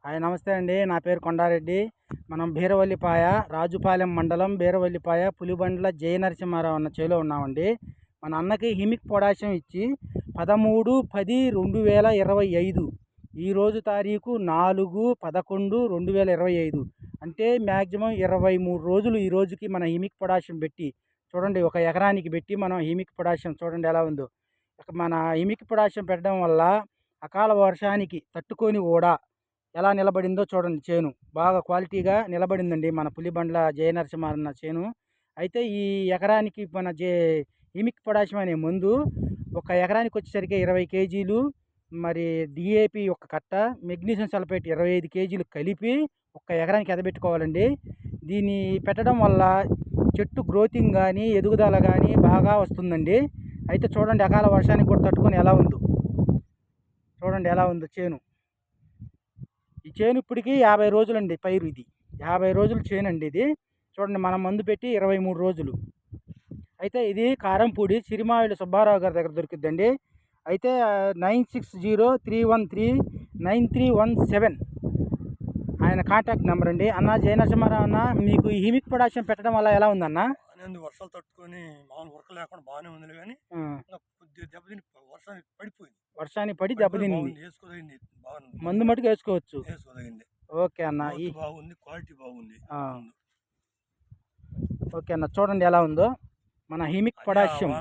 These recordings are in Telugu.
హాయ్ నమస్తే అండి. నా పేరు కొండారెడ్డి. మనం బీరవల్లిపాయ, రాజుపాలెం మండలం బీరవల్లిపాయ, పులిబండ్ల జయ నరసింహారావు అన్న చేలో ఉన్నామండి. మన అన్నకి హిమిక్ పొటాషియం ఇచ్చి 13/10/2025 ఈరోజు తారీఖు 4/11/2025 అంటే మ్యాక్సిమం 23 రోజులు ఈ రోజుకి మన హిమిక్ పొటాషియం పెట్టి చూడండి. ఒక ఎకరానికి పెట్టి మనం హిమిక్ పొటాషియం చూడండి ఎలా ఉందో. మన హిమిక్ పొటాషియం పెట్టడం వల్ల అకాల వర్షానికి తట్టుకొని కూడా ఎలా నిలబడిందో చూడండి. చేను బాగా క్వాలిటీగా నిలబడిందండి మన పులిబండ్ల జయ నరసింహారన్న చేను. అయితే ఈ ఎకరానికి మన హిమిక్ పొటాషియం అనే మందు ఒక ఎకరానికి వచ్చేసరికి 20 కేజీలు, మరి డిఏపి ఒక కట్ట, మెగ్నీషియం సల్ఫేట్ 25 కేజీలు కలిపి ఒక ఎకరానికి ఎదబెట్టుకోవాలండి. దీన్ని పెట్టడం వల్ల చెట్టు గ్రోతింగ్ కానీ ఎదుగుదల కానీ బాగా వస్తుందండి. అయితే చూడండి అకాల వర్షానికి కూడా తట్టుకొని ఎలా ఉందో చూడండి ఎలా ఉందో చేను. ఈ చేను ఇప్పటికి 50 రోజులండి పైరు. ఇది 50 రోజులు చేను అండి ఇది. చూడండి మనం మందు పెట్టి 23 రోజులు. అయితే ఇది కారంపూడి సిరిమావిలి సుబ్బారావు గారి దగ్గర దొరికిద్దండి. అయితే 9603139317 ఆయన కాంటాక్ట్ నెంబర్ అండి. అన్న జయ నరసింహారావు అన్న, మీకు ఈ హిమిక్ పొటాషియం పెట్టడం వల్ల ఎలా ఉందన్న? వర్షాలు తట్టుకొని మామూలు వర్క్ లేకుండా బాగానే ఉంది, కానీ కొద్దిగా దెబ్బతిని వర్షానికి పడి దెబ్బతింది. మందు మటుకు వేసుకోవచ్చు. ఓకే అన్న, బాగుంది, క్వాలిటీ బాగుంది. ఓకే అన్న, చూడండి ఎలా ఉందో మన హిమిక్ పొటాషియం.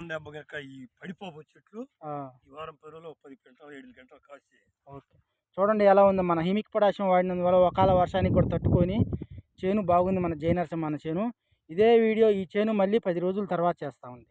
ఈ పడిపోపు చెట్లు ఈ వారం 10 గంటలు 7 గంటలు కాసి. ఓకే, చూడండి ఎలా ఉందో మన హిమిక్ పొటాషియం వాడినందువల్ల ఒకాల వర్షానికి కూడా తట్టుకొని చేను బాగుంది మన జయ నరసింహ చేను. ఇదే వీడియో ఈ చేను మళ్ళీ 10 రోజుల తర్వాత చేస్తామండి.